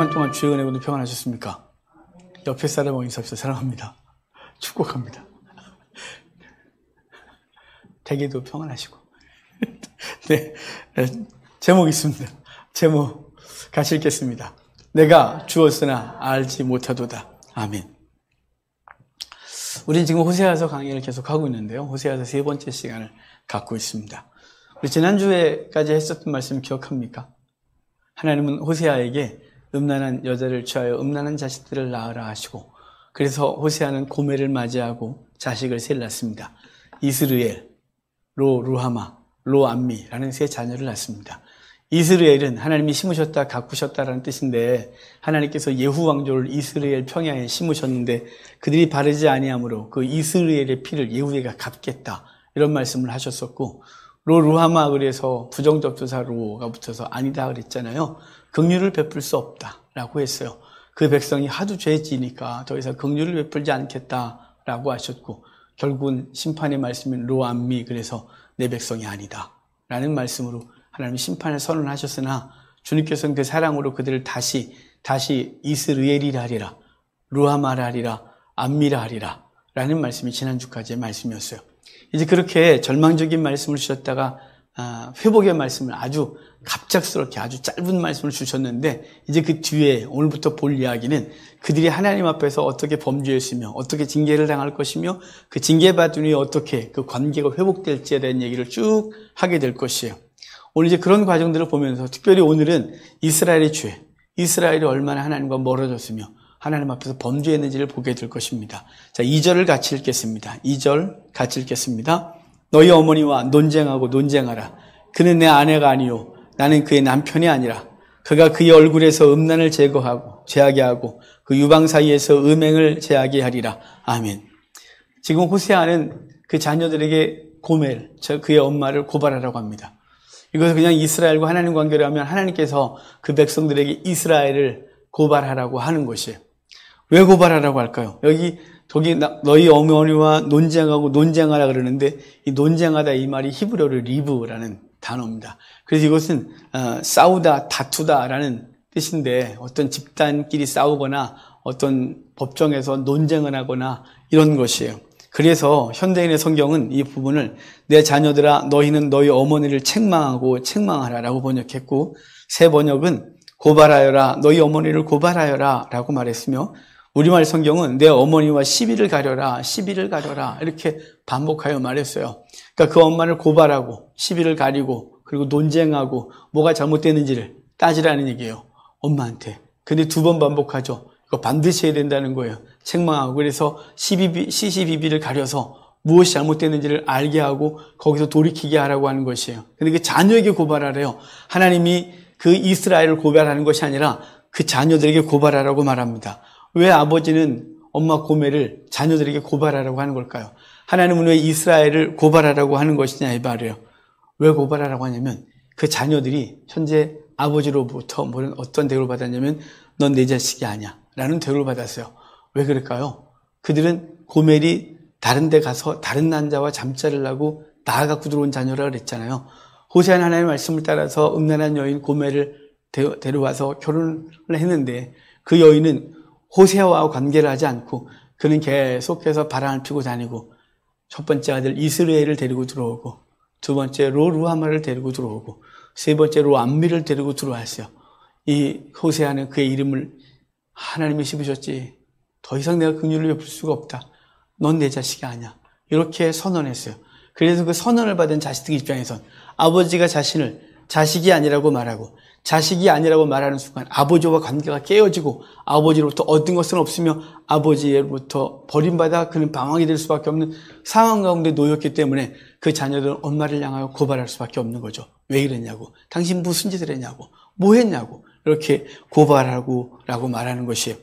주간 동안 주의 은혜로도 평안하셨습니까? 옆에 사람하고 인사합시다. 사랑합니다. 축복합니다. 댁에도 평안하시고. 네, 제목 있습니다. 제목 같이 읽겠습니다. 내가 주었으나 알지 못하도다. 아멘. 우리는 지금 호세아서 강의를 계속하고 있는데요. 호세아서 3번째 시간을 갖고 있습니다. 우리 지난주에까지 했었던 말씀 기억합니까? 하나님은 호세아에게 음란한 여자를 취하여 음란한 자식들을 낳으라 하시고, 그래서 호세아는 고멜을 맞이하고 자식을 셋 낳습니다. 이스르엘, 루하마, 로암미라는 세 자녀를 낳습니다. 이스르엘은 하나님이 심으셨다, 가꾸셨다라는 뜻인데, 하나님께서 예후 왕조를 이스라엘 평야에 심으셨는데 그들이 바르지 아니하므로 그 이스라엘의 피를 예후에게 갚겠다, 이런 말씀을 하셨었고, 루하마, 그래서 부정접두사 로가 붙어서 아니다 그랬잖아요. 긍휼을 베풀 수 없다라고 했어요. 그 백성이 하도 죄지니까 더 이상 긍휼을 베풀지 않겠다라고 하셨고, 결국은 심판의 말씀인 로암미, 그래서 내 백성이 아니다 라는 말씀으로 하나님이 심판을 선언하셨으나, 주님께서는 그 사랑으로 그들을 다시 이스르엘이라 하리라, 루하마라 하리라, 암미라 하리라 라는 말씀이 지난주까지의 말씀이었어요. 이제 그렇게 절망적인 말씀을 주셨다가 회복의 말씀을 아주 갑작스럽게 아주 짧은 말씀을 주셨는데, 이제 그 뒤에 오늘부터 볼 이야기는 그들이 하나님 앞에서 어떻게 범죄했으며 어떻게 징계를 당할 것이며 그 징계받은 후에 어떻게 그 관계가 회복될지에 대한 얘기를 쭉 하게 될 것이에요. 오늘 이제 그런 과정들을 보면서 특별히 오늘은 이스라엘의 죄, 이스라엘이 얼마나 하나님과 멀어졌으며 하나님 앞에서 범죄했는지를 보게 될 것입니다. 자, 2절을 같이 읽겠습니다. 2절 같이 읽겠습니다. 너희 어머니와 논쟁하고 논쟁하라. 그는 내 아내가 아니요 나는 그의 남편이 아니라 그가 그의 얼굴에서 음란을 제하게 하고 그 유방 사이에서 음행을 제하게 하리라. 아멘. 지금 호세아는 그 자녀들에게 고멜, 그의 엄마를 고발하라고 합니다. 이것을 그냥 이스라엘과 하나님 관계로 하면 하나님께서 그 백성들에게 이스라엘을 고발하라고 하는 것이에요. 왜 고발하라고 할까요? 여기 너희 어머니와 논쟁하고 논쟁하라 그러는데, 이 논쟁하다, 이 말이 히브리어로 리브라는 단어입니다. 그래서 이것은 싸우다, 다투다라는 뜻인데, 어떤 집단끼리 싸우거나 어떤 법정에서 논쟁을 하거나 이런 것이에요. 그래서 현대인의 성경은 이 부분을 내 자녀들아 너희는 너희 어머니를 책망하라 라고 번역했고, 새 번역은 고발하여라, 너희 어머니를 고발하여라 라고 말했으며, 우리말 성경은 내 어머니와 시비를 가려라 이렇게 반복하여 말했어요. 그러니까 그 엄마를 고발하고 시비를 가리고 그리고 논쟁하고 뭐가 잘못됐는지를 따지라는 얘기예요, 엄마한테. 근데 2번 반복하죠. 이거 반드시 해야 된다는 거예요. 책망하고, 그래서 시시비비를 가려서 무엇이 잘못됐는지를 알게 하고 거기서 돌이키게 하라고 하는 것이에요. 근데 그 자녀에게 고발하래요. 하나님이 그 이스라엘을 고발하는 것이 아니라 그 자녀들에게 고발하라고 말합니다. 왜 아버지는 엄마 고멜을 자녀들에게 고발하라고 하는 걸까요? 하나님은 왜 이스라엘을 고발하라고 하는 것이냐 이 말이에요. 왜 고발하라고 하냐면 그 자녀들이 현재 아버지로부터 어떤 대우를 받았냐면 넌 내 자식이 아니야 라는 대우를 받았어요. 왜 그럴까요? 그들은 고멜이 다른 데 가서 다른 남자와 잠자를 하고 나아갖고 들어온 자녀라 그랬잖아요. 호세아는 하나님의 말씀을 따라서 음란한 여인 고멜을 데려와서 결혼을 했는데, 그 여인은 호세아와 관계를 하지 않고 그는 계속해서 바람을 피고 다니고, 첫 번째 아들 이스라엘을 데리고 들어오고, 두 번째 루하마를 데리고 들어오고, 세 번째 로암미를 데리고 들어왔어요. 이 호세아는 그의 이름을 하나님이 씹으셨지 더 이상 내가 긍휼을 베풀 수가 없다, 넌 내 자식이 아니야, 이렇게 선언했어요. 그래서 그 선언을 받은 자식들 입장에선 아버지가 자신을 자식이 아니라고 말하고, 자식이 아니라고 말하는 순간 아버지와 관계가 깨어지고 아버지로부터 얻은 것은 없으며 아버지로부터 버림받아 그는 방황이 될 수밖에 없는 상황 가운데 놓였기 때문에 그 자녀들은 엄마를 향하여 고발할 수밖에 없는 거죠. 왜 이랬냐고, 당신 무슨 짓을 했냐고, 뭐 했냐고, 이렇게 고발하고 라고 말하는 것이에요.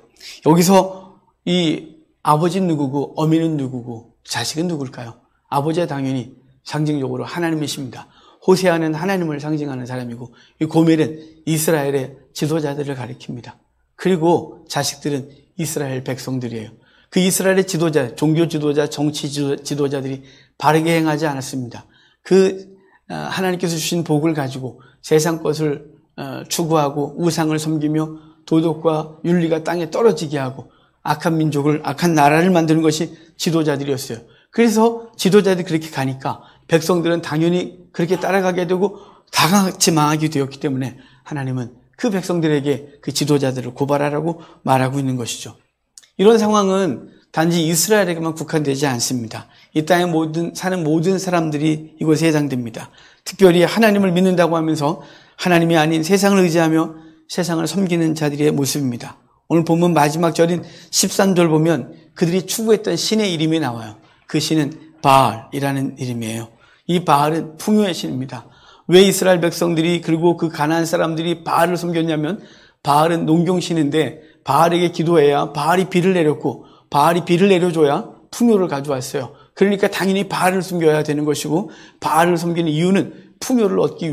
여기서 이 아버지는 누구고 어미는 누구고 자식은 누굴까요? 아버지가 당연히 상징적으로 하나님이십니다. 호세아는 하나님을 상징하는 사람이고, 이 고멜은 이스라엘의 지도자들을 가리킵니다. 그리고 자식들은 이스라엘 백성들이에요. 그 이스라엘의 지도자, 종교 지도자, 정치 지도자들이 바르게 행하지 않았습니다. 하나님께서 주신 복을 가지고 세상 것을 추구하고 우상을 섬기며 도덕과 윤리가 땅에 떨어지게 하고 악한 민족을, 악한 나라를 만드는 것이 지도자들이었어요. 그래서 지도자들이 그렇게 가니까 백성들은 당연히 그렇게 따라가게 되고 다 같이 망하게 되었기 때문에 하나님은 그 백성들에게 그 지도자들을 고발하라고 말하고 있는 것이죠. 이런 상황은 단지 이스라엘에게만 국한되지 않습니다. 이 땅에 사는 모든 사람들이 이곳에 해당됩니다. 특별히 하나님을 믿는다고 하면서 하나님이 아닌 세상을 의지하며 세상을 섬기는 자들의 모습입니다. 오늘 본문 마지막 절인 13절 보면 그들이 추구했던 신의 이름이 나와요. 그 신은 바알이라는 이름이에요. 이 바알은 풍요의 신입니다. 왜 이스라엘 백성들이 그리고 그 가나안 사람들이 바알을 섬겼냐면 바알은 농경신인데 바알에게 기도해야 바알이 비를 내렸고 바알이 비를 내려줘야 풍요를 가져왔어요. 그러니까 당연히 바알을 섬겨야 되는 것이고 바알을 섬기는 이유는 풍요를 얻기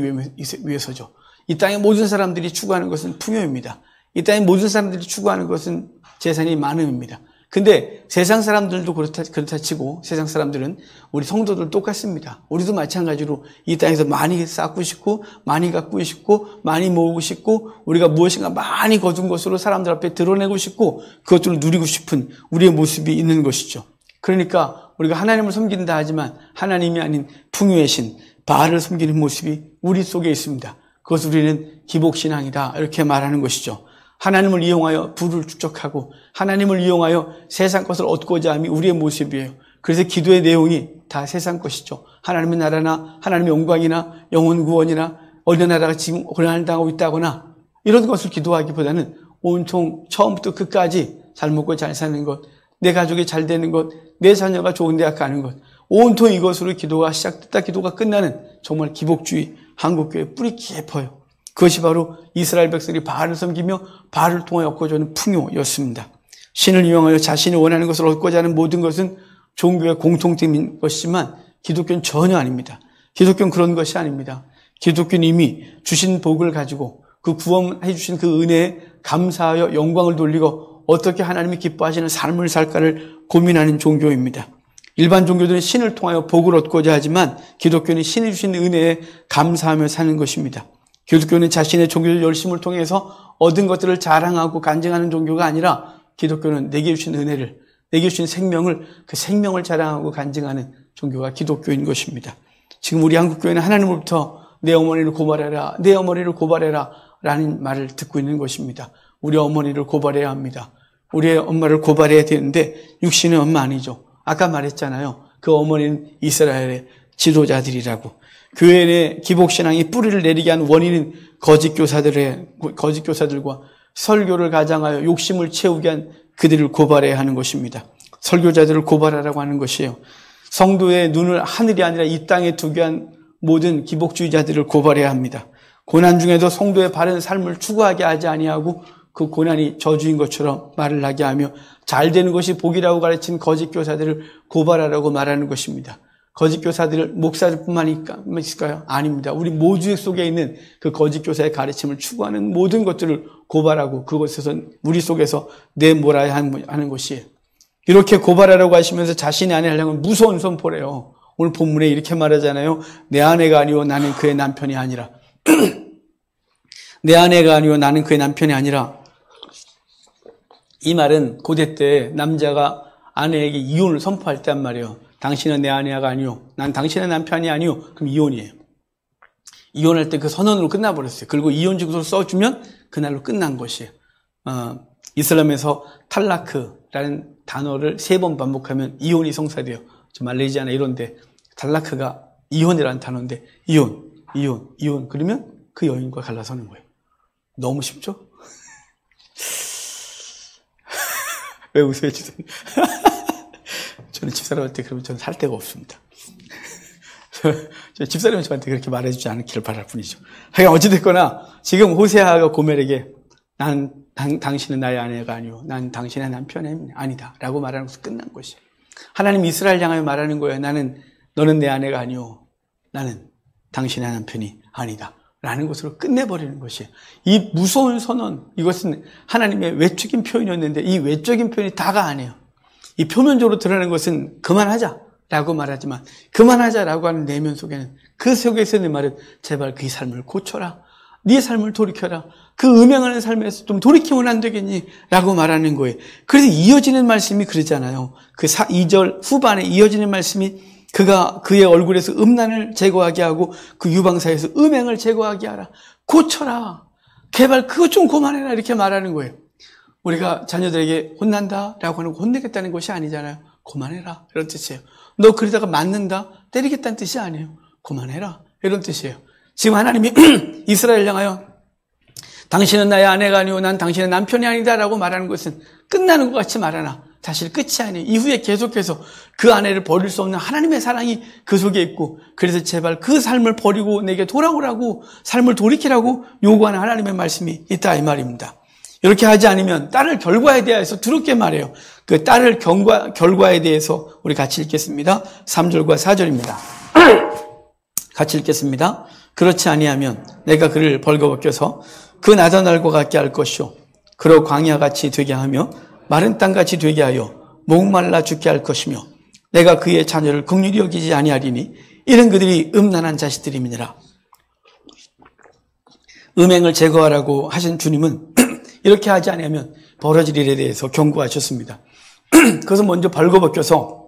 위해서죠. 이 땅의 모든 사람들이 추구하는 것은 풍요입니다. 이 땅의 모든 사람들이 추구하는 것은 재산이 많음입니다. 근데 세상 사람들도 그렇다 치고 세상 사람들은 우리 성도들 똑같습니다. 우리도 마찬가지로 이 땅에서 많이 쌓고 싶고 많이 갖고 싶고 많이 모으고 싶고 우리가 무엇인가 많이 거둔 것으로 사람들 앞에 드러내고 싶고 그것들을 누리고 싶은 우리의 모습이 있는 것이죠. 그러니까 우리가 하나님을 섬긴다 하지만 하나님이 아닌 풍요의 신 바알을 섬기는 모습이 우리 속에 있습니다. 그것을 우리는 기복신앙이다 이렇게 말하는 것이죠. 하나님을 이용하여 부를 축적하고 하나님을 이용하여 세상 것을 얻고자 함이 우리의 모습이에요. 그래서 기도의 내용이 다 세상 것이죠. 하나님의 나라나 하나님의 영광이나 영혼 구원이나 어느 나라가 지금 고난을 당하고 있다거나 이런 것을 기도하기보다는 온통 처음부터 끝까지 잘 먹고 잘 사는 것, 내 가족이 잘 되는 것, 내 자녀가 좋은 대학 가는 것, 온통 이것으로 기도가 시작됐다 기도가 끝나는 정말 기복주의 한국교회 뿌리 깊어요. 그것이 바로 이스라엘 백성이 바알을 섬기며 바알을 통하여 얻고자 하는 풍요였습니다. 신을 이용하여 자신이 원하는 것을 얻고자 하는 모든 것은 종교의 공통점인 것이지만 기독교는 전혀 아닙니다. 기독교는 그런 것이 아닙니다. 기독교는 이미 주신 복을 가지고 그 구원해 주신 그 은혜에 감사하여 영광을 돌리고 어떻게 하나님이 기뻐하시는 삶을 살까를 고민하는 종교입니다. 일반 종교들은 신을 통하여 복을 얻고자 하지만 기독교는 신이 주신 은혜에 감사하며 사는 것입니다. 기독교는 자신의 종교적 열심을 통해서 얻은 것들을 자랑하고 간증하는 종교가 아니라 기독교는 내게 주신 은혜를, 내게 주신 생명을, 그 생명을 자랑하고 간증하는 종교가 기독교인 것입니다. 지금 우리 한국교회는 하나님으로부터 내 어머니를 고발해라, 내 어머니를 고발해라 라는 말을 듣고 있는 것입니다. 우리 어머니를 고발해야 합니다. 우리의 엄마를 고발해야 되는데 육신의 엄마 아니죠. 아까 말했잖아요. 그 어머니는 이스라엘의 지도자들이라고. 교회 내 기복신앙이 뿌리를 내리게 한 원인은 거짓 교사들과 설교를 가장하여 욕심을 채우게 한 그들을 고발해야 하는 것입니다. 설교자들을 고발하라고 하는 것이에요. 성도의 눈을 하늘이 아니라 이 땅에 두게 한 모든 기복주의자들을 고발해야 합니다. 고난 중에도 성도의 바른 삶을 추구하게 하지 아니하고 그 고난이 저주인 것처럼 말을 하게 하며 잘 되는 것이 복이라고 가르친 거짓 교사들을 고발하라고 말하는 것입니다. 거짓 교사들 목사들뿐만 있을까요? 아닙니다. 우리 모두 속에 있는 그 거짓 교사의 가르침을 추구하는 모든 것들을 고발하고 그것에서 우리 속에서 내몰아야 하는 것이에요. 이렇게 고발하라고 하시면서 자신의 아내 하려면 무서운 선포래요. 오늘 본문에 이렇게 말하잖아요. 내 아내가 아니오 나는 그의 남편이 아니라 내 아내가 아니오 나는 그의 남편이 아니라 이 말은 고대 때 남자가 아내에게 이혼을 선포할 때 한 말이에요. 당신은 내 아내가 아니오. 난 당신의 남편이 아니오. 그럼 이혼이에요. 이혼할 때 그 선언으로 끝나버렸어요. 그리고 이혼 증서를 써주면 그날로 끝난 것이에요. 이슬람에서 탈라크라는 단어를 3번 반복하면 이혼이 성사돼요. 저 말레이시아나 이런데 탈라크가 이혼이라는 단어인데 이혼 그러면 그 여인과 갈라서는 거예요. 너무 쉽죠? 왜 웃어요, 지금? 저는 집사람한테 그러면 저는 살 데가 없습니다. 집사람은 저한테 그렇게 말해주지 않기를 바랄 뿐이죠. 하여간 어찌됐거나 지금 호세아가 고멜에게 난 당신은 나의 아내가 아니오. 난 당신의 남편이 아니다. 라고 말하는 것으로 끝난 것이에요. 하나님 이스라엘 향하여 말하는 거예요. 너는 내 아내가 아니오. 나는 당신의 남편이 아니다. 라는 것으로 끝내버리는 것이에요. 이 무서운 선언, 이것은 하나님의 외적인 표현이었는데 이 외적인 표현이 다가 아니에요. 이 표면적으로 드러나는 것은 그만하자라고 말하지만 그만하자라고 하는 내면 속에는 그 속에서 내 말은 제발 그 삶을 고쳐라. 네 삶을 돌이켜라. 그 음행하는 삶에서 좀 돌이키면 안 되겠니? 라고 말하는 거예요. 그래서 이어지는 말씀이 그러잖아요. 그 2절 후반에 이어지는 말씀이 그가 그의 얼굴에서 음란을 제거하게 하고 그 유방사에서 음행을 제거하게 하라. 고쳐라. 제발 그것 좀 그만해라. 이렇게 말하는 거예요. 우리가 자녀들에게 혼난다 라고 하는 거 혼내겠다는 것이 아니잖아요. 그만해라. 이런 뜻이에요. 너 그러다가 맞는다? 때리겠다는 뜻이 아니에요. 그만해라. 이런 뜻이에요. 지금 하나님이 이스라엘 향하여 당신은 나의 아내가 아니오 난 당신의 남편이 아니다 라고 말하는 것은 끝나는 것 같이 말하나 사실 끝이 아니에요. 이후에 계속해서 그 아내를 버릴 수 없는 하나님의 사랑이 그 속에 있고 그래서 제발 그 삶을 버리고 내게 돌아오라고 삶을 돌이키라고 요구하는 하나님의 말씀이 있다 이 말입니다. 이렇게 하지 않으면 딸을 결과에 대해서 두렵게 말해요. 그 딸을 결과에 대해서 우리 같이 읽겠습니다. 3절과 4절입니다. 같이 읽겠습니다. 그렇지 아니하면 내가 그를 벌거벗겨서 그 나던 날과 같게 할 것이요 그로 광야같이 되게 하며 마른 땅같이 되게 하여 목말라 죽게 할 것이며 내가 그의 자녀를 긍휼히 여기지 아니하리니 이런 그들이 음란한 자식들임이니라. 음행을 제거하라고 하신 주님은 이렇게 하지 않으면 벌어질 일에 대해서 경고하셨습니다. 그것은 먼저 벌거벗겨서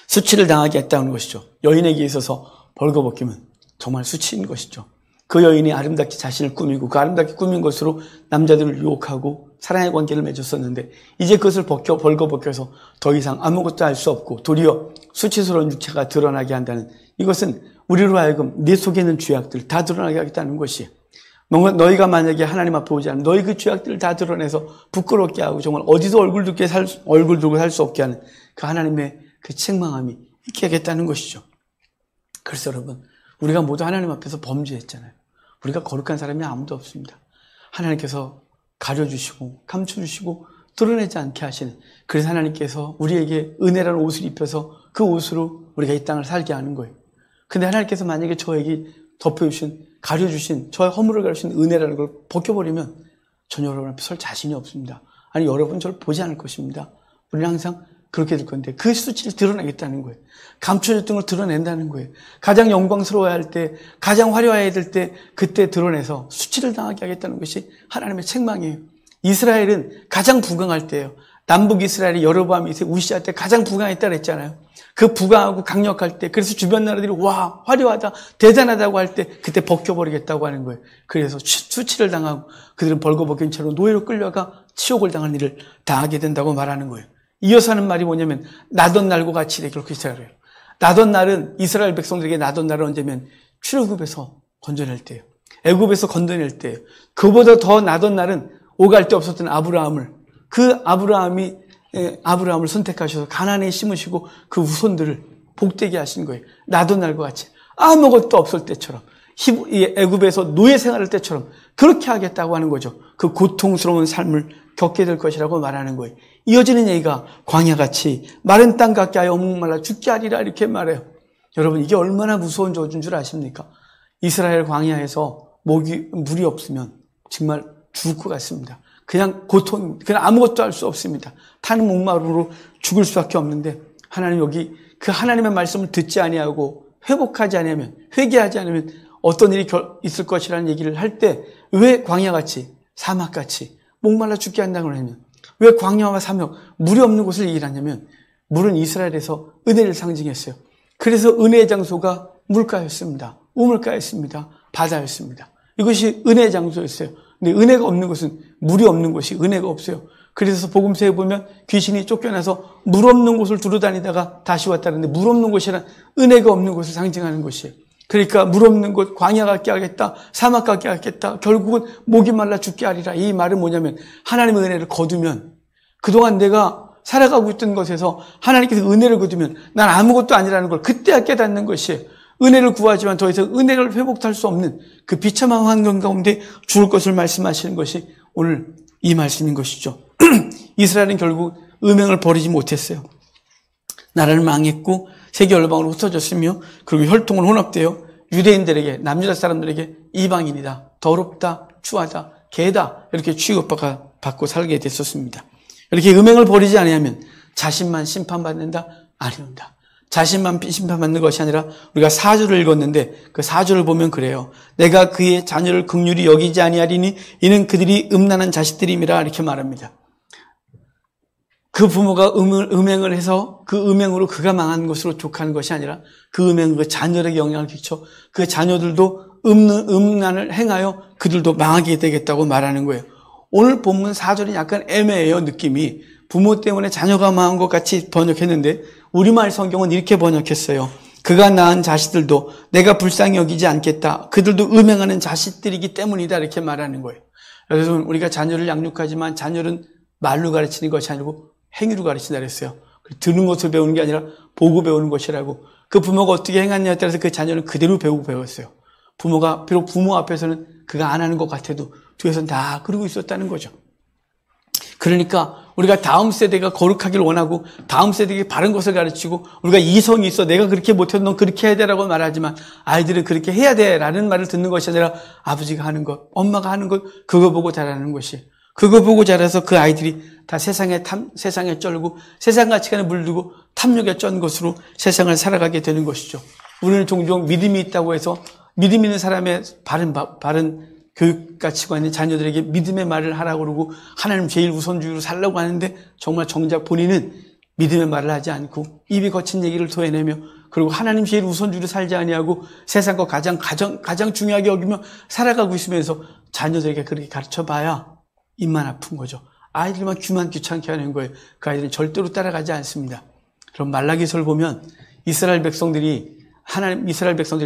수치를 당하게 했다는 것이죠. 여인에게 있어서 벌거벗기면 정말 수치인 것이죠. 그 여인이 아름답게 자신을 꾸미고 그 아름답게 꾸민 것으로 남자들을 유혹하고 사랑의 관계를 맺었었는데 이제 그것을 벌거벗겨서 더 이상 아무것도 할 수 없고 도리어 수치스러운 육체가 드러나게 한다는 이것은 우리로 하여금 내 속에 있는 죄악들 다 드러나게 하겠다는 것이에요. 뭔가 너희가 만약에 하나님 앞에 오지 않으면 너희 그 죄악들을 다 드러내서 부끄럽게 하고 정말 어디서 얼굴 들고 살 수 없게 하는 그 하나님의 그 책망함이 있게 하겠다는 것이죠. 그래서 여러분 우리가 모두 하나님 앞에서 범죄했잖아요. 우리가 거룩한 사람이 아무도 없습니다. 하나님께서 가려주시고 감춰주시고 드러내지 않게 하시는 그래서 하나님께서 우리에게 은혜라는 옷을 입혀서 그 옷으로 우리가 이 땅을 살게 하는 거예요. 근데 하나님께서 만약에 저에게 덮여주신 가려주신 저의 허물을 가려주신 은혜라는 걸 벗겨버리면 전 여러분 앞에 설 자신이 없습니다. 아니 여러분 저를 보지 않을 것입니다. 우리는 항상 그렇게 될 건데 그 수치를 드러내겠다는 거예요. 감춰졌던 걸 드러낸다는 거예요. 가장 영광스러워야 할 때 가장 화려해야 될 때 그때 드러내서 수치를 당하게 하겠다는 것이 하나님의 책망이에요. 이스라엘은 가장 부강할 때예요. 남북 이스라엘이 여로보암이 우시아 때 가장 부강했다 그랬잖아요. 그 부강하고 강력할 때 그래서 주변 나라들이 와 화려하다 대단하다고 할 때 그때 벗겨버리겠다고 하는 거예요. 그래서 수치를 당하고 그들은 벌거벗긴 채로 노예로 끌려가 치욕을 당할 일을 당하게 된다고 말하는 거예요. 이어서 하는 말이 뭐냐면 나던 날과 같이 되게 그렇게 시작을 해요. 나던 날은 이스라엘 백성들에게 나던 날은 언제면 출애굽에서 건져낼 때예요. 애굽에서 건져낼 때예요. 그보다 더 나던 날은 오갈 데 없었던 아브라함을 그 아브라함을 선택하셔서 가나안에 심으시고 그 후손들을 복되게 하신 거예요. 나던 날과 같이 아무것도 없을 때처럼 애굽에서 노예 생활할 때처럼 그렇게 하겠다고 하는 거죠. 그 고통스러운 삶을 겪게 될 것이라고 말하는 거예요. 이어지는 얘기가 광야같이 마른 땅 같게 하여 목말라 죽게 하리라 이렇게 말해요. 여러분 이게 얼마나 무서운 저주인 줄 아십니까? 이스라엘 광야에서 물이 없으면 정말 죽을 것 같습니다. 그냥 그냥 아무것도 할 수 없습니다. 타는 목마름으로 죽을 수밖에 없는데 하나님 여기 그 하나님의 말씀을 듣지 아니하고 회복하지 않으면 회개하지 않으면 어떤 일이 있을 것이라는 얘기를 할 때 왜 광야같이 사막같이 목말라 죽게 한다고 하냐면 왜 광야와 사막 물이 없는 곳을 얘기를 하냐면 물은 이스라엘에서 은혜를 상징했어요. 그래서 은혜의 장소가 물가였습니다. 우물가였습니다. 바다였습니다. 이것이 은혜의 장소였어요. 근데 은혜가 없는 곳은 물이 없는 곳이 은혜가 없어요. 그래서 복음서에 보면 귀신이 쫓겨나서 물 없는 곳을 두루다니다가 다시 왔다는데 물 없는 곳이란 은혜가 없는 곳을 상징하는 것이에요. 그러니까 물 없는 곳 광야 같게 하겠다. 사막 같게 하겠다. 결국은 목이 말라 죽게 하리라. 이 말은 뭐냐면 하나님의 은혜를 거두면 그동안 내가 살아가고 있던 것에서 하나님께서 은혜를 거두면 난 아무것도 아니라는 걸 그때야 깨닫는 것이에요. 은혜를 구하지만 더 이상 은혜를 회복할 수 없는 그 비참한 환경 가운데 죽을 것을 말씀하시는 것이 오늘 이 말씀인 것이죠. 이스라엘은 결국 음행을 버리지 못했어요. 나라를 망했고 세계 열방으로 흩어졌으며 그리고 혈통은 혼합되어 유대인들에게 남유다 사람들에게 이방인이다, 더럽다, 추하다, 개다 이렇게 취급받고 살게 됐었습니다. 이렇게 음행을 버리지 아니하면 자신만 심판받는다? 아닙니다. 자신만 심판받는 것이 아니라 우리가 4절을 읽었는데 그 4절을 보면 그래요. 내가 그의 자녀를 긍휼히 여기지 아니하리니 이는 그들이 음란한 자식들임이라 이렇게 말합니다. 그 부모가 음행을 해서 그 음행으로 그가 망한 것으로 족하는 것이 아니라 그 음행은 그 자녀에게 영향을 끼쳐 그 자녀들도 음란을 행하여 그들도 망하게 되겠다고 말하는 거예요. 오늘 본문 4절이 약간 애매해요. 느낌이. 부모 때문에 자녀가 망한 것 같이 번역했는데 우리말 성경은 이렇게 번역했어요. 그가 낳은 자식들도 내가 불쌍히 여기지 않겠다. 그들도 음행하는 자식들이기 때문이다. 이렇게 말하는 거예요. 그래서 우리가 자녀를 양육하지만 자녀는 말로 가르치는 것이 아니고 행위로 가르친다 그랬어요. 듣는 것을 배우는 게 아니라 보고 배우는 것이라고. 그 부모가 어떻게 행하느냐에 따라서 그 자녀는 그대로 배우고 배웠어요. 부모가 비록 부모 앞에서는 그가 안 하는 것 같아도 뒤에서는 다 그러고 있었다는 거죠. 그러니까 우리가 다음 세대가 거룩하길 원하고 다음 세대에게 바른 것을 가르치고 우리가 이성이 있어 내가 그렇게 못해도 넌 그렇게 해야 돼라고 말하지만 아이들은 그렇게 해야 돼라는 말을 듣는 것이 아니라 아버지가 하는 것, 엄마가 하는 것 그거 보고 자라는 것이. 그거 보고 자라서 그 아이들이 다 세상에 쩔고 세상 가치관에 물들고 탐욕에 쩐 것으로 세상을 살아가게 되는 것이죠. 우리는 종종 믿음이 있다고 해서 믿음 있는 사람의 바른 교육 가치관이 자녀들에게 믿음의 말을 하라고 그러고 하나님 제일 우선주의로 살라고 하는데 정말 정작 본인은 믿음의 말을 하지 않고 입이 거친 얘기를 토해내며 그리고 하나님 제일 우선주의로 살지 아니하고 세상과 가장 중요하게 여기며 살아가고 있으면서 자녀들에게 그렇게 가르쳐봐야 입만 아픈 거죠. 아이들만 귀만 귀찮게 하는 거예요. 그 아이들은 절대로 따라가지 않습니다. 그럼 말라기서를 보면 이스라엘 백성들이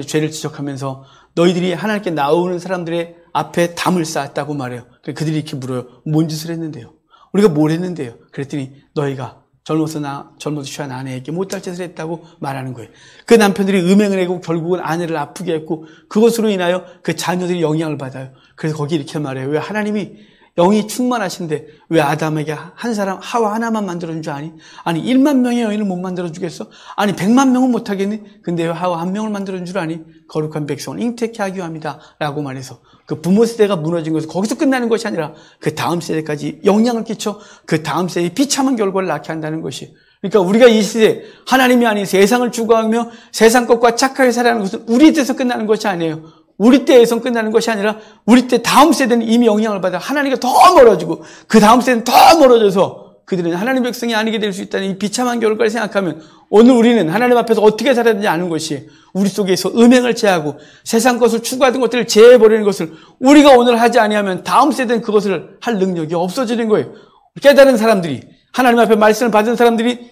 죄를 지적하면서 너희들이 하나님께 나오는 사람들의 앞에 담을 쌓았다고 말해요. 그들이 이렇게 물어요. 뭔 짓을 했는데요? 우리가 뭘 했는데요? 그랬더니 너희가 젊어서 취한 아내에게 못할 짓을 했다고 말하는 거예요. 그 남편들이 음행을 하고 결국은 아내를 아프게 했고 그것으로 인하여 그 자녀들이 영향을 받아요. 그래서 거기 이렇게 말해요. 왜 하나님이 영이 충만하신데 왜 아담에게 한 사람 하와 하나만 만들어준 줄 아니? 아니 1만 명의 여인을 못 만들어주겠어? 아니 100만 명은 못하겠니? 근데 왜 하와 한 명을 만들어준 줄 아니? 거룩한 백성을 잉태케 하기 위함이다 라고 말해서 그 부모 세대가 무너진 것은 거기서 끝나는 것이 아니라 그 다음 세대까지 영향을 끼쳐 그 다음 세대에 비참한 결과를 낳게 한다는 것이. 그러니까 우리가 이 시대 하나님이 아닌 세상을 추구하며 세상 것과 착하게 살아가는 것은 우리 때에서 끝나는 것이 아니에요. 우리 때에선 끝나는 것이 아니라 우리 때 다음 세대는 이미 영향을 받아 하나님과 더 멀어지고 그 다음 세대는 더 멀어져서 그들은 하나님 백성이 아니게 될 수 있다는 이 비참한 결과를 생각하면 오늘 우리는 하나님 앞에서 어떻게 살아야 되는지 아는 것이 우리 속에서 음행을 제하고 세상 것을 추구하던 것들을 제해버리는 것을 우리가 오늘 하지 아니하면 다음 세대는 그것을 할 능력이 없어지는 거예요. 깨달은 사람들이 하나님 앞에 말씀을 받은 사람들이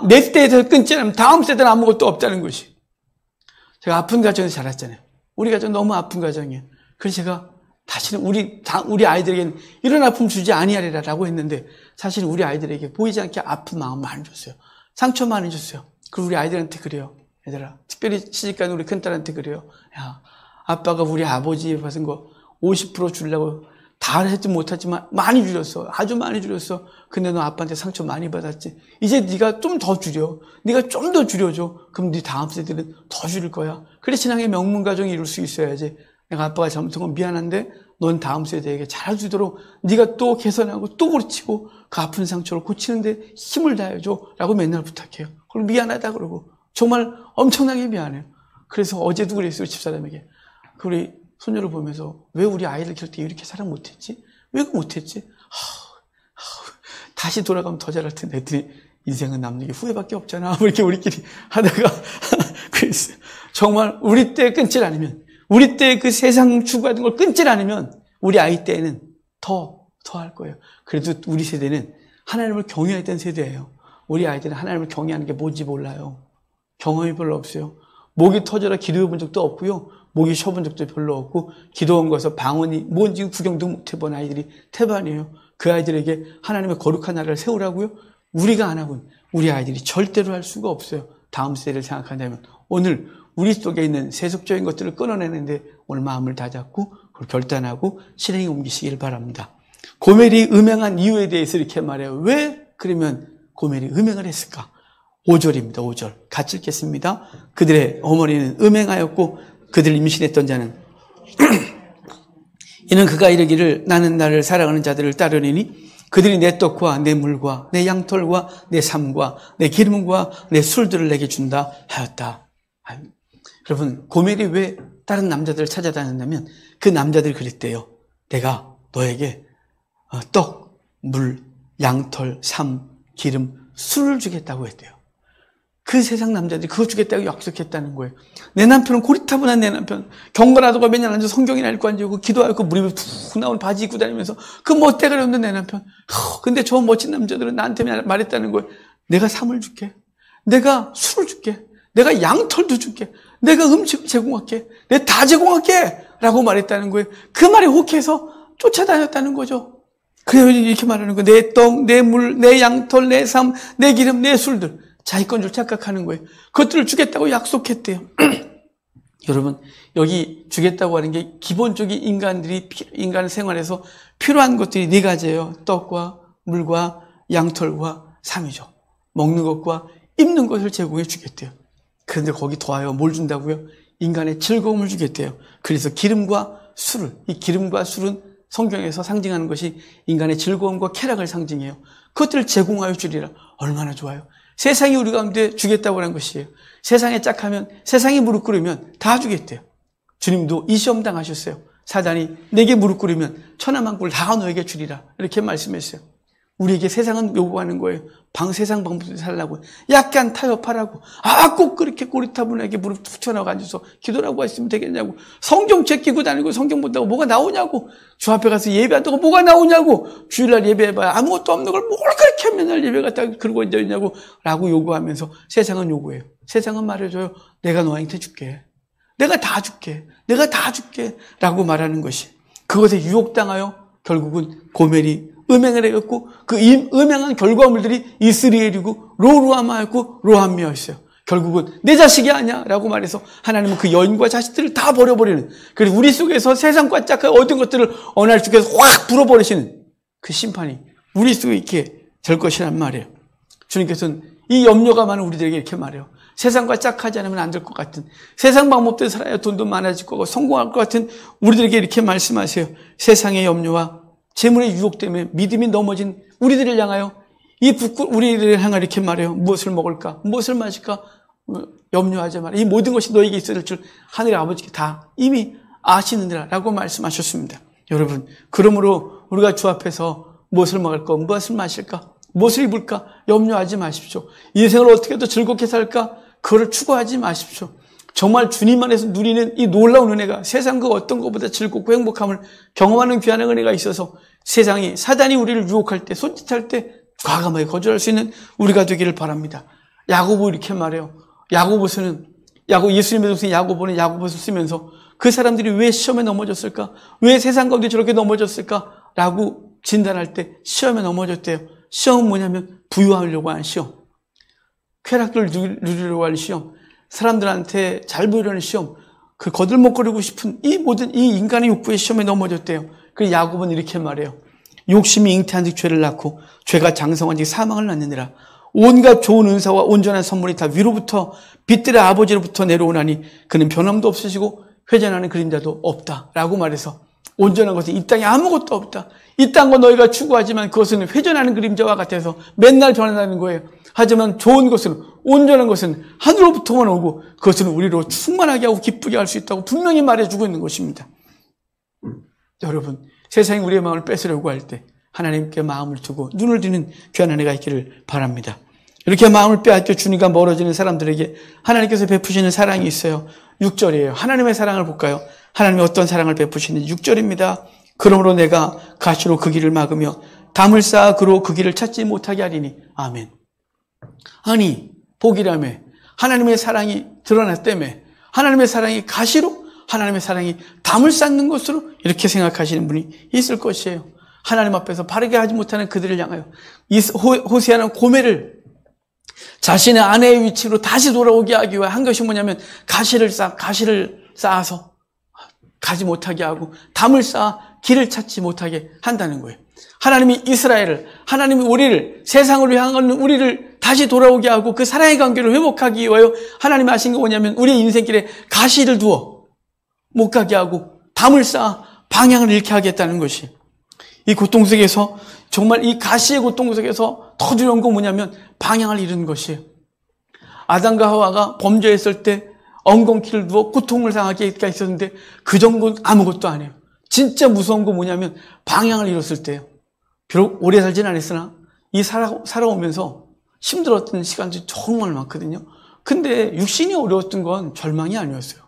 내 세대에서 끊지 않으면 다음 세대는 아무것도 없다는 것이. 제가 아픈 가정에서 자랐잖아요. 우리 가정 너무 아픈 가정이에요. 그래서 제가 다시는 우리 아이들에게는 이런 아픔 주지 아니하리라라고 했는데 사실 우리 아이들에게 보이지 않게 아픈 마음 많이 줬어요. 상처 많이 줬어요. 그리고 우리 아이들한테 그래요. 얘들아, 특별히 시집간 우리 큰딸한테 그래요. 야, 아빠가 우리 아버지 받은 거 50% 주려고 다 하지 못하지만 많이 줄였어. 아주 많이 줄였어. 근데 너 아빠한테 상처 많이 받았지. 이제 네가 좀 더 줄여. 네가 좀 더 줄여줘. 그럼 네 다음 세대는 더 줄일 거야. 그래 신앙의 명문 가정이 이룰 수 있어야지. 내가 아빠가 잘못한 건 미안한데 넌 다음 세대에게 잘해주도록 네가 또 개선하고 또 고치고 그 아픈 상처를 고치는데 힘을 다해줘 라고 맨날 부탁해요. 그럼 미안하다 그러고 정말 엄청나게 미안해요. 그래서 어제도 그랬어요. 집사람에게. 우리 손녀를 보면서 왜 우리 아이들 키울 때 이렇게 사랑 못했지? 왜 못했지? 다시 돌아가면 더 잘할 텐데 했더니 인생은 남는 게 후회밖에 없잖아. 이렇게 우리끼리 하다가 그랬어요. 정말 우리 때 끊질 않으면 우리 때 그 세상 추구하던 걸 끊질 않으면 우리 아이 때에는 더 할 거예요. 그래도 우리 세대는 하나님을 경외했던 세대예요. 우리 아이들은 하나님을 경외하는 게 뭔지 몰라요. 경험이 별로 없어요. 목이 터져라 기도해본 적도 없고요. 목이 쉬어본 적도 별로 없고 기도원 가서 방언이 뭔지 구경도 못 해본 아이들이 태반이에요. 그 아이들에게 하나님의 거룩한 나라를 세우라고요? 우리가 안 하고는 우리 아이들이 절대로 할 수가 없어요. 다음 세대를 생각한다면 오늘 우리 속에 있는 세속적인 것들을 끊어내는데 오늘 마음을 다잡고 그걸 결단하고 실행에 옮기시길 바랍니다. 고멜이 음행한 이유에 대해서 이렇게 말해요. 왜 그러면 고멜이 음행을 했을까? 5절입니다. 5절 같이 읽겠습니다. 그들의 어머니는 음행하였고 그들 임신했던 자는 이는 그가 이르기를 나는 나를 사랑하는 자들을 따르리니 그들이 내 떡과 내 물과 내 양털과 내 삶과 내 기름과 내 술들을 내게 준다 하였다. 여러분, 고멜이 왜 다른 남자들을 찾아다녔냐면 그 남자들이 그랬대요. 내가 너에게 떡, 물, 양털, 삶, 기름, 술을 주겠다고 했대요. 그 세상 남자들이 그거 주겠다고 약속했다는 거예요. 내 남편은 고리타분한 내 남편, 경건하다가 맨날 앉아서 성경이나 읽고 앉고 기도하고 무릎에 푹 나온 바지 입고 다니면서 그 멋대가리 없는 내 남편. 근데 저 멋진 남자들은 나한테 말했다는 거예요. 내가 삶을 줄게. 내가 술을 줄게. 내가 양털도 줄게. 내가 음식 제공할게. 내가 다 제공할게. 라고 말했다는 거예요. 그 말에 혹해서 쫓아다녔다는 거죠. 그래서 이렇게 말하는 거예요. 내 떡, 내 물, 내 양털, 내 삶, 내 기름, 내 술들. 자기 건 줄 착각하는 거예요. 그것들을 주겠다고 약속했대요. 여러분, 여기 주겠다고 하는 게 기본적인 인간 생활에서 필요한 것들이 네 가지예요. 떡과 물과 양털과 삶이죠. 먹는 것과 입는 것을 제공해 주겠대요. 그런데 거기 더하여 뭘 준다고요? 인간의 즐거움을 주겠대요. 그래서 기름과 술을, 이 기름과 술은 성경에서 상징하는 것이 인간의 즐거움과 쾌락을 상징해요. 그것들을 제공하여 주리라. 얼마나 좋아요. 세상이 우리 가운데 주겠다고 하는 것이에요. 세상에 짝하면, 세상이 무릎 꿇으면 다 주겠대요. 주님도 이 시험 당하셨어요. 사단이 내게 무릎 꿇으면 천하만국을 다 너에게 주리라. 이렇게 말씀했어요. 우리에게 세상은 요구하는 거예요. 세상 방법대로 살라고. 약간 타협하라고. 꼭 그렇게 고리타분하게 무릎 툭 쳐나가 앉아서 기도라고 했으면 되겠냐고. 성경책 끼고 다니고 성경 본다고 뭐가 나오냐고. 주 앞에 가서 예배한다고 뭐가 나오냐고. 주일날 예배해봐야 아무것도 없는 걸 뭘 그렇게 맨날 예배 갖다 그러고 앉아있냐고. 라고 요구하면서 세상은 요구해요. 세상은 말해줘요. 내가 너한테 줄게. 내가 다 줄게. 내가 다 줄게. 라고 말하는 것이. 그것에 유혹당하여 결국은 고멜이 음행을 해갖고 그 음행한 결과물들이 이스라엘이고 로루아마였고 로함미였어요. 결국은 내 자식이 아니야 라고 말해서 하나님은 그 여인과 자식들을 다 버려버리는, 그리고 우리 속에서 세상과 짝하여 얻은 것들을 어느 날 속에서 확 불어버리시는 그 심판이 우리 속에 있게 될 것이란 말이에요. 주님께서는 이 염려가 많은 우리들에게 이렇게 말해요. 세상과 짝하지 않으면 안 될 것 같은, 세상 방법대로 살아야 돈도 많아질 거고 성공할 것 같은 우리들에게 이렇게 말씀하세요. 세상의 염려와 재물의 유혹 때문에 믿음이 넘어진 우리들을 향하여 우리들을 향하여 이렇게 말해요. 무엇을 먹을까? 무엇을 마실까? 염려하지 마라. 이 모든 것이 너에게 있어야 될 줄 하늘의 아버지께 다 이미 아시느니라 라고 말씀하셨습니다. 여러분, 그러므로 우리가 주 앞에서 무엇을 먹을까? 무엇을 마실까? 무엇을 입을까? 염려하지 마십시오. 인생을 어떻게 더 즐겁게 살까? 그걸 추구하지 마십시오. 정말 주님 안에서 누리는 이 놀라운 은혜가 세상 그 어떤 것보다 즐겁고 행복함을 경험하는 귀한 은혜가 있어서 세상이, 사단이 우리를 유혹할 때, 손짓할 때 과감하게 거절할 수 있는 우리가 되기를 바랍니다. 야고보 이렇게 말해요. 예수님의 동생 야고보는 야고보를 쓰면서 그 사람들이 왜 시험에 넘어졌을까? 왜 세상 가운데 저렇게 넘어졌을까? 라고 진단할 때 시험에 넘어졌대요. 시험은 뭐냐면 부유하려고 하는 시험, 쾌락을 누리려고 하는 시험, 사람들한테 잘 보이려는 시험, 그 거들먹거리고 싶은 이 모든 이 인간의 욕구의 시험에 넘어졌대요. 그래서 야고보는 이렇게 말해요. 욕심이 잉태한즉 죄를 낳고 죄가 장성한즉 사망을 낳느니라. 온갖 좋은 은사와 온전한 선물이 다 위로부터 빛들의 아버지로부터 내려오나니 그는 변함도 없으시고 회전하는 그림자도 없다 라고 말해서, 온전한 것은 이 땅에 아무것도 없다. 이 땅과 너희가 추구하지만 그것은 회전하는 그림자와 같아서 맨날 변한다는 거예요. 하지만 좋은 것은, 온전한 것은 하늘로부터만 오고 그것은 우리로 충만하게 하고 기쁘게 할 수 있다고 분명히 말해주고 있는 것입니다. 여러분, 세상이 우리의 마음을 뺏으려고 할 때 하나님께 마음을 두고 눈을 드는 귀한 은혜가 있기를 바랍니다. 이렇게 마음을 빼앗겨 주님과 멀어지는 사람들에게 하나님께서 베푸시는 사랑이 있어요. 6절이에요. 하나님의 사랑을 볼까요? 하나님이 어떤 사랑을 베푸시는지 6절입니다. 그러므로 내가 가시로 그 길을 막으며 담을 쌓아 그로 그 길을 찾지 못하게 하리니. 아멘. 아니, 복이라며 하나님의 사랑이 드러났다며 하나님의 사랑이 가시로, 하나님의 사랑이 담을 쌓는 것으로 이렇게 생각하시는 분이 있을 것이에요. 하나님 앞에서 바르게 하지 못하는 그들을 향하여 호세아는 고멜을 자신의 아내의 위치로 다시 돌아오게 하기 위해 한 것이 뭐냐면 가시를 쌓아서 가지 못하게 하고 담을 쌓아 길을 찾지 못하게 한다는 거예요. 하나님이 이스라엘을, 하나님이 우리를, 세상을 향하는 우리를 다시 돌아오게 하고 그 사랑의 관계를 회복하기 위하여 하나님이 하신 게 뭐냐면 우리의 인생길에 가시를 두어 못 가게 하고 담을 쌓아 방향을 잃게 하겠다는 것이, 이 고통 속에서 정말 이 가시의 고통 속에서 더 두려운 건 뭐냐면 방향을 잃은 것이에요. 아담과 하와가 범죄했을 때 엉겅퀴를 누워 고통을 당하게 있었는데 그 정도는 아무것도 아니에요. 진짜 무서운 건 뭐냐면 방향을 잃었을 때예요. 비록 오래 살진 않았으나 이 살아오면서 힘들었던 시간들이 정말 많거든요. 근데 육신이 어려웠던 건 절망이 아니었어요.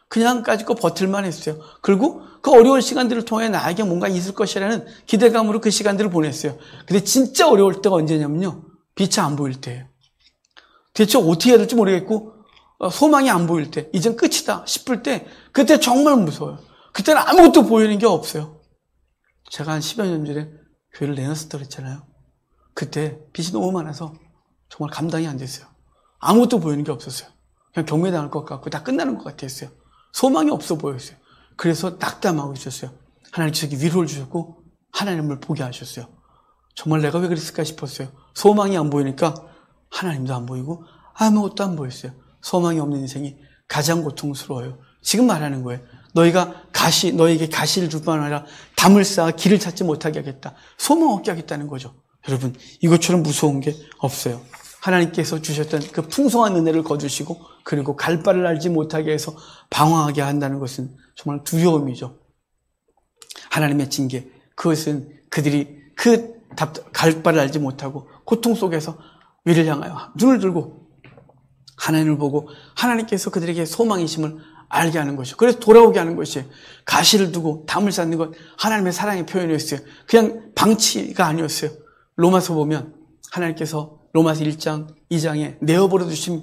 그냥 까짓거 버틸만 했어요. 그리고 그 어려운 시간들을 통해 나에게 뭔가 있을 것이라는 기대감으로 그 시간들을 보냈어요. 근데 진짜 어려울 때가 언제냐면요. 빛이 안 보일 때예요. 대체 어떻게 해야 될지 모르겠고 소망이 안 보일 때, 이젠 끝이다 싶을 때 그때 정말 무서워요. 그때는 아무것도 보이는 게 없어요. 제가 한 10여 년 전에 교회를 내놨을 때 그랬잖아요. 그때 빛이 너무 많아서 정말 감당이 안 됐어요. 아무것도 보이는 게 없었어요. 그냥 경매당할 것 같고 다 끝나는 것 같았어요. 소망이 없어 보였어요. 그래서 낙담하고 있었어요. 하나님께서 위로를 주셨고 하나님을 보게 하셨어요. 정말 내가 왜 그랬을까 싶었어요. 소망이 안 보이니까 하나님도 안 보이고 아무것도 안 보였어요. 소망이 없는 인생이 가장 고통스러워요. 지금 말하는 거예요. 너에게 가시를 줄 뿐만 아니라 담을 쌓아 길을 찾지 못하게 하겠다. 소망 없게 하겠다는 거죠. 여러분, 이것처럼 무서운 게 없어요. 하나님께서 주셨던 그 풍성한 은혜를 거두시고 그리고 갈 바를 알지 못하게 해서 방황하게 한다는 것은 정말 두려움이죠. 하나님의 징계, 그것은 그들이 갈 바를 알지 못하고 고통 속에서 위를 향하여 눈을 들고 하나님을 보고 하나님께서 그들에게 소망이심을 알게 하는 것이죠. 그래서 돌아오게 하는 것이에요. 가시를 두고 담을 쌓는 것, 하나님의 사랑의 표현이었어요. 그냥 방치가 아니었어요. 로마서 보면 하나님께서 로마서 1장, 2장에 내어버려 두심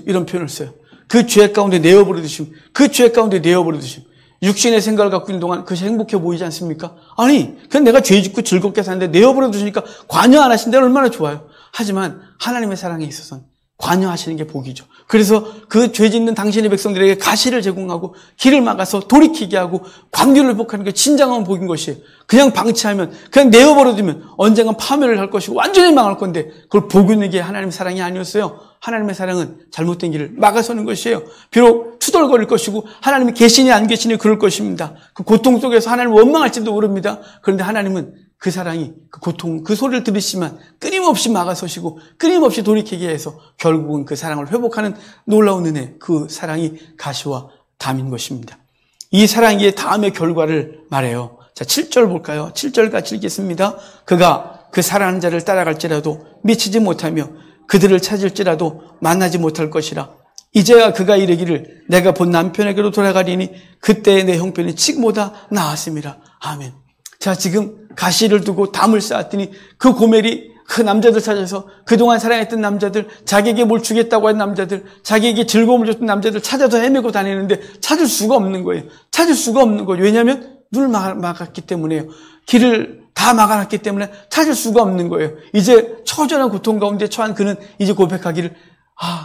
이런 표현을 써요. 그 죄 가운데 내어버려 두심, 그 죄 가운데 내어버려 두심. 육신의 생각을 갖고 있는 동안 그것이 행복해 보이지 않습니까? 아니, 그냥 내가 죄 짓고 즐겁게 사는데 내어버려 두시니까 관여 안 하신다면 얼마나 좋아요. 하지만 하나님의 사랑에 있어서는 관여하시는 게 복이죠. 그래서 그 죄 짓는 당신의 백성들에게 가시를 제공하고 길을 막아서 돌이키게 하고 관계를 회복하는 게 진정한 복인 것이에요. 그냥 방치하면, 그냥 내어버려두면 언젠간 파멸을 할 것이고 완전히 망할 건데 그걸 보고 있는 게 하나님의 사랑이 아니었어요. 하나님의 사랑은 잘못된 길을 막아서는 것이에요. 비록 투덜거릴 것이고 하나님이 계시니 안 계시니 그럴 것입니다. 그 고통 속에서 하나님을 원망할지도 모릅니다. 그런데 하나님은 그 사랑이, 그 고통, 그 소리를 들으시지만 끊임없이 막아서시고 끊임없이 돌이키게 해서 결국은 그 사랑을 회복하는 놀라운 은혜, 그 사랑이 가시와 담인 것입니다. 이 사랑의 다음의 결과를 말해요. 자, 7절 볼까요? 7절 같이 읽겠습니다. 그가 그 사랑하는 자를 따라갈지라도 미치지 못하며 그들을 찾을지라도 만나지 못할 것이라. 이제야 그가 이르기를 내가 본 남편에게로 돌아가리니 그때의 내 형편이 지금보다 나았음이라. 아멘. 자, 지금 가시를 두고 담을 쌓았더니 그 고멜이 그 남자들 찾아서 그동안 사랑했던 남자들, 자기에게 뭘 주겠다고 한 남자들, 자기에게 즐거움을 줬던 남자들 찾아서 헤매고 다니는데 찾을 수가 없는 거예요. 찾을 수가 없는 거예요. 왜냐하면 눈을 막았기 때문에요. 길을 다 막아놨기 때문에 찾을 수가 없는 거예요. 이제 처절한 고통 가운데 처한 그는 이제 고백하기를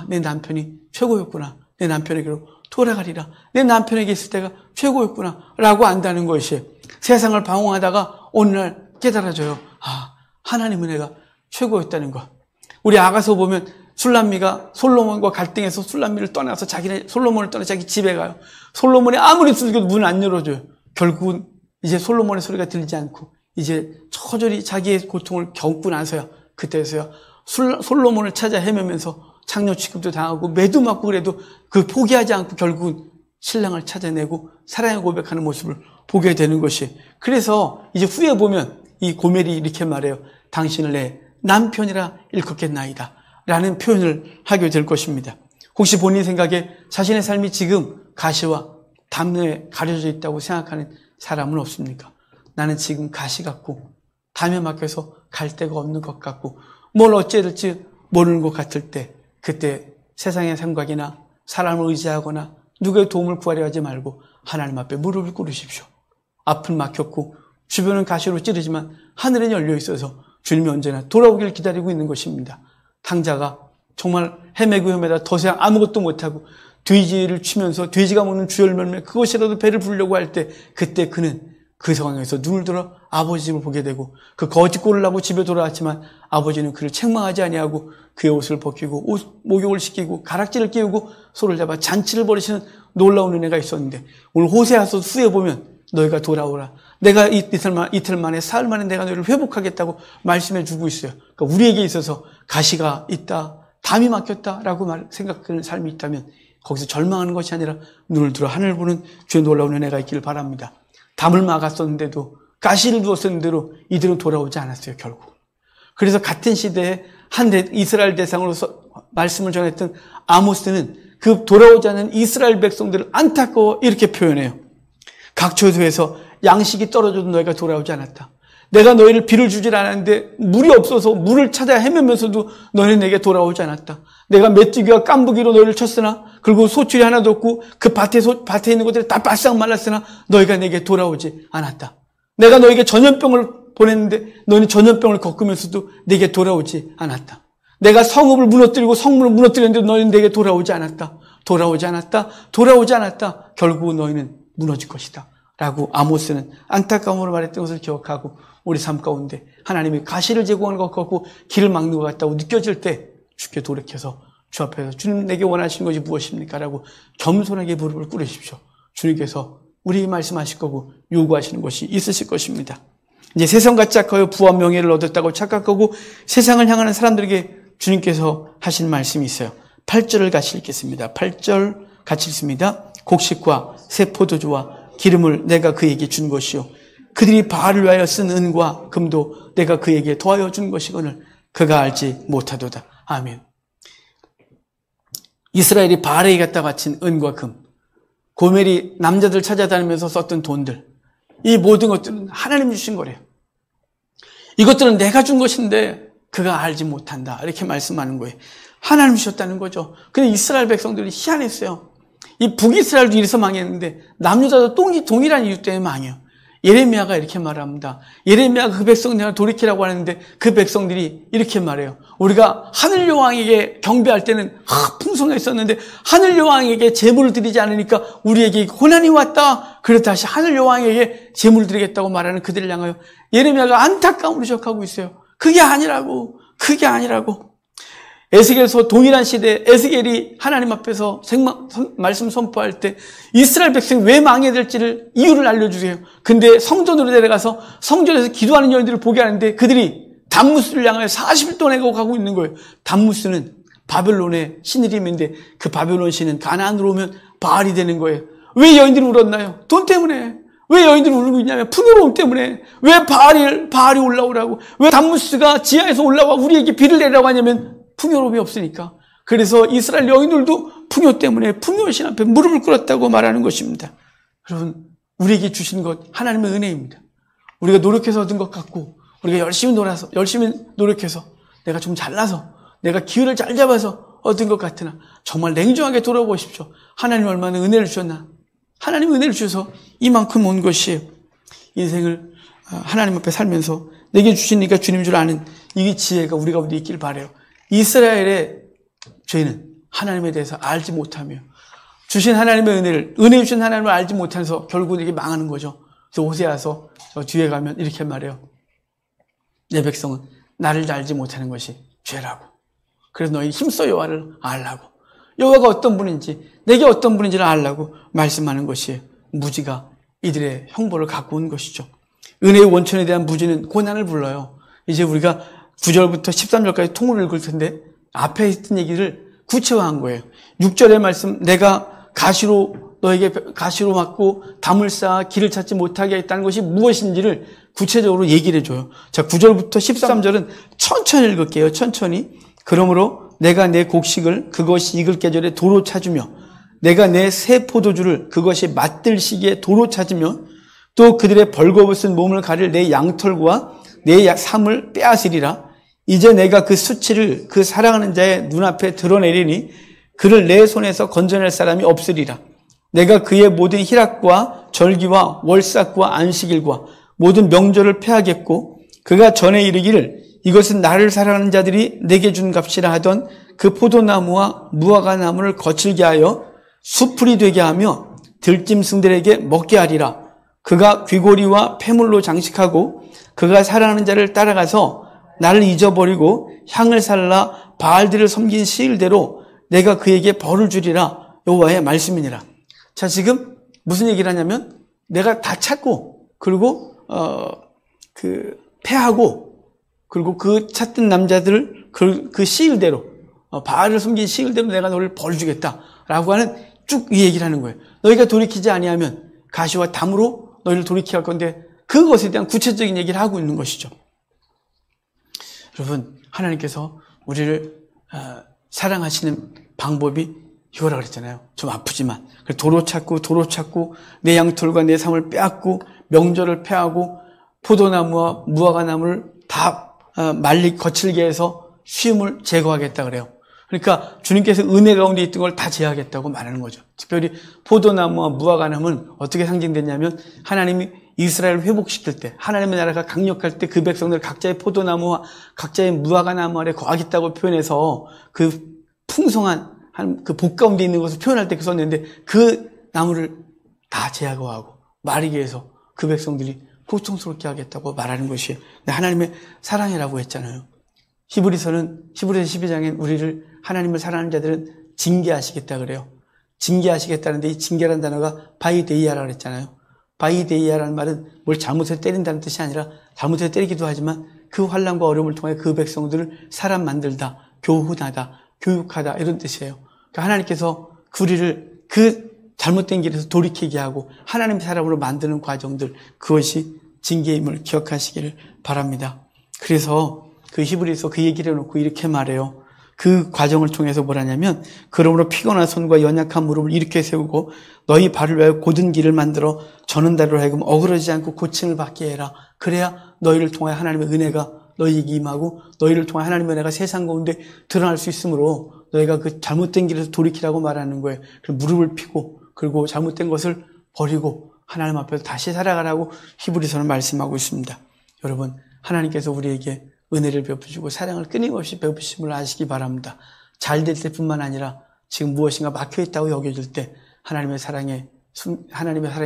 내 남편이 최고였구나. 내 남편에게로 돌아가리라. 내 남편에게 있을 때가 최고였구나. 라고 안다는 것이에요. 세상을 방황하다가 어느 날 깨달아져요. 하나님 은혜가 최고였다는 것. 우리 아가서 보면 술람미가 솔로몬과 갈등해서 술람미를 떠나서 솔로몬을 떠나 자기 집에 가요. 솔로몬이 아무리 두들겨도 문을 안 열어줘요. 결국은 이제 솔로몬의 소리가 들리지 않고 이제 처절히 자기의 고통을 겪고 나서야 그때서야 솔로몬을 찾아 헤매면서 창녀 취급도 당하고 매도 맞고 그래도 그 포기하지 않고 결국은 신랑을 찾아내고 사랑의 고백하는 모습을 보게 되는 것이. 그래서 이제 후에 보면 이 고멜이 이렇게 말해요. 당신을 내 남편이라 일컫겠나이다 라는 표현을 하게 될 것입니다. 혹시 본인 생각에 자신의 삶이 지금 가시와 담에 가려져 있다고 생각하는 사람은 없습니까? 나는 지금 가시 같고 담에 막혀서 갈 데가 없는 것 같고 뭘 어찌해야 될지 모르는 것 같을 때 그때 세상의 생각이나 사람을 의지하거나 누구의 도움을 구하려 하지 말고 하나님 앞에 무릎을 꿇으십시오. 앞은 막혔고 주변은 가시로 찌르지만 하늘은 열려 있어서 주님이 언제나 돌아오길 기다리고 있는 것입니다. 탕자가 정말 헤매다 더 이상 아무것도 못하고 돼지를 치면서 돼지가 먹는 주열멜매 그것이라도 배를 부르려고 할 때 그때 그는 그 상황에서 눈을 들어 아버지 집을 보게 되고 그 거짓골을 하고 집에 돌아왔지만 아버지는 그를 책망하지 아니하고 그의 옷을 벗기고 목욕을 시키고 가락지를 끼우고 소를 잡아 잔치를 벌이시는 놀라운 은혜가 있었는데 오늘 호세아서 후에 보면 너희가 돌아오라. 내가 이틀 만에 사흘 만에 내가 너희를 회복하겠다고 말씀해 주고 있어요. 그러니까 우리에게 있어서 가시가 있다, 담이 막혔다라고 생각하는 삶이 있다면 거기서 절망하는 것이 아니라 눈을 들어 하늘 보는 주의 놀라운 은혜가 있기를 바랍니다. 담을 막았었는데도 가시를 두었었는데도 이들은 돌아오지 않았어요, 결국. 그래서 같은 시대에 한 이스라엘 대상으로서 말씀을 전했던 아모스는 그 돌아오지 않은 이스라엘 백성들을 안타까워 이렇게 표현해요. 각 처소에서 양식이 떨어져도 너희가 돌아오지 않았다. 내가 너희를 비를 주질 않았는데 물이 없어서 물을 찾아 헤매면서도 너희는 내게 돌아오지 않았다. 내가 메뚜기와 깐부기로 너희를 쳤으나 그리고 소출이 하나도 없고 그 밭에 있는 것들이 다 바싹 말랐으나 너희가 내게 돌아오지 않았다. 내가 너에게 전염병을 보냈는데 너희는 전염병을 겪으면서도 내게 돌아오지 않았다. 내가 성읍을 무너뜨리고 성문을 무너뜨렸는데 너희는 내게 돌아오지 않았다. 돌아오지 않았다. 돌아오지 않았다. 결국 너희는 무너질 것이다. 라고 아모스는 안타까움으로 말했던 것을 기억하고 우리 삶 가운데 하나님이 가시를 제공하는 것 같고 길을 막는 것 같다고 느껴질 때 주께 돌이켜서 주 앞에서 주님 내게 원하시는 것이 무엇입니까? 라고 겸손하게 무릎을 꿇으십시오. 주님께서 우리에게 말씀하실 거고 요구하시는 것이 있으실 것입니다. 이제 세상같이 착하여 부와 명예를 얻었다고 착각하고 세상을 향하는 사람들에게 주님께서 하신 말씀이 있어요. 8절을 같이 읽겠습니다. 8절 같이 읽습니다. 곡식과 새 포도주와 기름을 내가 그에게 준 것이요 그들이 바알을 위하여 쓴 은과 금도 내가 그에게 더하여 준 것이거늘 그가 알지 못하도다. 아멘. 이스라엘이 바알에게 갖다 바친 은과 금, 고멜이 남자들 찾아다니면서 썼던 돈들, 이 모든 것들은 하나님 주신 거래요. 이것들은 내가 준 것인데 그가 알지 못한다. 이렇게 말씀하는 거예요. 하나님 주셨다는 거죠. 근데 이스라엘 백성들이 희한했어요. 이 북이스라엘도 이래서 망했는데 남유다도 동일한 이유 때문에 망해요. 예레미야가 이렇게 말합니다. 예레미야가 그 백성들을 돌이키라고 하는데 그 백성들이 이렇게 말해요. 우리가 하늘 여왕에게 경배할 때는 풍성했었는데 하늘 여왕에게 제물을 드리지 않으니까 우리에게 고난이 왔다. 그래서 다시 하늘 여왕에게 제물을 드리겠다고 말하는 그들을 향하여 예레미야가 안타까움으로 지적하고 있어요. 그게 아니라고. 에스겔서 동일한 시대에 에스겔이 하나님 앞에서 말씀 선포할 때 이스라엘 백성이 왜 망해야 될지를 이유를 알려주세요. 근데 성전으로 내려가서 성전에서 기도하는 여인들을 보게 하는데 그들이 담무스를 향하여 40일 동안 가고 있는 거예요. 담무스는 바벨론의 신이름인데 그 바벨론 신은 가나안으로 오면 바알이 되는 거예요. 왜 여인들이 울었나요? 돈 때문에. 왜 여인들이 울고 있냐면 풍요로움 때문에. 왜 바알이 올라오라고. 왜 담무스가 지하에서 올라와 우리에게 비를 내라고 하냐면 풍요로움이 없으니까. 그래서 이스라엘 여인들도 풍요 때문에 풍요신 앞에 무릎을 꿇었다고 말하는 것입니다. 여러분, 우리에게 주신 것 하나님의 은혜입니다. 우리가 노력해서 얻은 것 같고 우리가 열심히 노력해서 내가 좀 잘나서 내가 기회를 잘 잡아서 얻은 것 같으나 정말 냉정하게 돌아보십시오. 하나님 얼마나 은혜를 주셨나. 하나님 은혜를 주셔서 이만큼 온 것이에요. 인생을 하나님 앞에 살면서 내게 주신 네가 주님 줄 아는 이 지혜가 우리 가운데 있길 바라요. 이스라엘의 죄는 하나님에 대해서 알지 못하며 주신 하나님의 은혜 주신 하나님을 알지 못해서 결국은 이게 망하는 거죠. 그래서 호세아서 뒤에 가면 이렇게 말해요. 내 백성은 나를 알지 못하는 것이 죄라고. 그래서 너희 힘써 여호와를 알라고. 여호와가 어떤 분인지 내게 어떤 분인지를 알라고 말씀하는 것이 무지가 이들의 형벌을 갖고 온 것이죠. 은혜의 원천에 대한 무지는 고난을 불러요. 이제 우리가 9절부터 13절까지 통으로 읽을 텐데 앞에 있던 얘기를 구체화한 거예요. 6절의 말씀 내가 너에게 가시로 막고 담을 쌓아 길을 찾지 못하게 했다는 것이 무엇인지를 구체적으로 얘기를 해줘요. 자, 9절부터 13절은 천천히 읽을게요. 천천히. 그러므로 내가 내 곡식을 그것이 익을 계절에 도로 찾으며 내가 내 새 포도주를 그것이 맛들 시기에 도로 찾으며 또 그들의 벌거벗은 몸을 가릴 내 양털과 내 삶을 빼앗으리라. 이제 내가 그 수치를 그 사랑하는 자의 눈앞에 드러내리니 그를 내 손에서 건져낼 사람이 없으리라. 내가 그의 모든 희락과 절기와 월삭과 안식일과 모든 명절을 폐하겠고 그가 전에 이르기를 이것은 나를 사랑하는 자들이 내게 준 값이라 하던 그 포도나무와 무화과 나무를 거칠게 하여 수풀이 되게 하며 들짐승들에게 먹게 하리라. 그가 귀고리와 폐물로 장식하고 그가 사랑하는 자를 따라가서 나를 잊어버리고 향을 살라 바알들을 섬긴 시일대로 내가 그에게 벌을 주리라. 여호와의 말씀이니라. 자, 지금 무슨 얘기를 하냐면 내가 다 찾고, 그리고 패하고, 그리고 그 찾던 남자들을 그 시일대로, 바알을 숨긴 시일대로 내가 너를 벌주겠다라고 하는 쭉 이 얘기를 하는 거예요. 너희가 돌이키지 아니하면 가시와 담으로 너희를 돌이키게 할 건데, 그것에 대한 구체적인 얘기를 하고 있는 것이죠. 여러분, 하나님께서 우리를 사랑하시는 방법이 이거라 그랬잖아요. 좀 아프지만 도로 찾고 내 양털과 내 삶을 빼앗고 명절을 패하고 포도나무와 무화과나무를 다 거칠게 해서 쉬움을 제거하겠다 그래요. 그러니까 주님께서 은혜 가운데 있던 걸 다 제하겠다고 말하는 거죠. 특별히 포도나무와 무화과나무는 어떻게 상징됐냐면 하나님이 이스라엘을 회복시킬 때, 하나님의 나라가 강력할 때 그 백성들 각자의 포도나무와 각자의 무화과나무 아래 거하겠다고 표현해서 그 풍성한 그 복 가운데 있는 것을 표현할 때 썼는데, 그 나무를 다 제거하고 마르게 해서 그 백성들이 고통스럽게 하겠다고 말하는 것이 하나님의 사랑이라고 했잖아요. 히브리서 12장엔 우리를, 하나님을 사랑하는 자들은 징계하시겠다 그래요. 징계하시겠다는데, 이 징계라는 단어가 바이데이아라고 그랬잖아요. 바이데이아라는 말은 뭘 잘못해서 때린다는 뜻이 아니라, 잘못해서 때리기도 하지만 그 환난과 어려움을 통해 그 백성들을 사람 만들다, 교훈하다, 교육하다, 이런 뜻이에요. 그러니까 하나님께서 우리를 그 잘못된 길에서 돌이키게 하고 하나님의 사람으로 만드는 과정들, 그것이 징계임을 기억하시기를 바랍니다. 그래서 그 히브리서 그 얘기를 해놓고 이렇게 말해요. 그 과정을 통해서 뭐라냐면, 그러므로 피곤한 손과 연약한 무릎을 일으켜 세우고 너희 발을 위하여 곧은 길을 만들어 저는 다리로 하여금 어그러지지 않고 고침을 받게 해라. 그래야 너희를 통해 하나님의 은혜가 너희에게 임하고 너희를 통해 하나님의 은혜가 세상 가운데 드러날 수 있으므로 너희가 그 잘못된 길에서 돌이키라고 말하는 거예요. 무릎을 펴고, 그리고 잘못된 것을 버리고 하나님 앞에서 다시 살아가라고 히브리서는 말씀하고 있습니다. 여러분, 하나님께서 우리에게 은혜를 베푸시고 사랑을 끊임없이 베푸심을 아시기 바랍니다. 잘 될 때뿐만 아니라 지금 무엇인가 막혀있다고 여겨질 때 하나님의 사랑의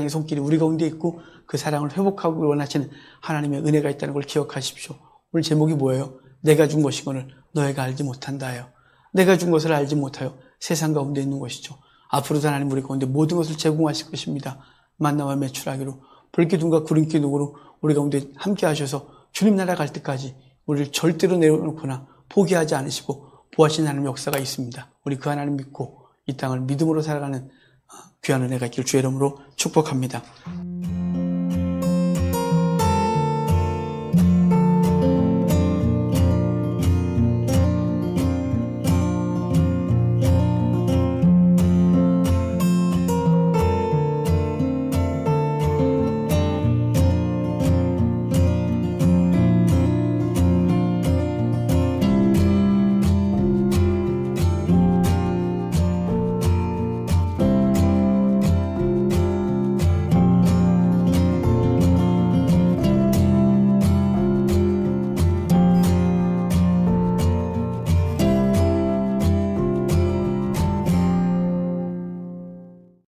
손길이 우리 가운데 있고 그 사랑을 회복하고 원하시는 하나님의 은혜가 있다는 걸 기억하십시오. 오늘 제목이 뭐예요? 내가 준 것이거늘 너희가 알지 못한다예요. 내가 준 것을 알지 못하여 세상 가운데 있는 것이죠. 앞으로도 하나님 우리 가운데 모든 것을 제공하실 것입니다. 만나와 매출하기로 불기둥과 구름기둥으로 우리 가운데 함께 하셔서 주님 나라 갈 때까지 우리를 절대로 내려놓거나 포기하지 않으시고 보호하신 하나님의 역사가 있습니다. 우리 그 하나님 믿고 이 땅을 믿음으로 살아가는 귀한 은혜가 있기를 주의 이름으로 축복합니다.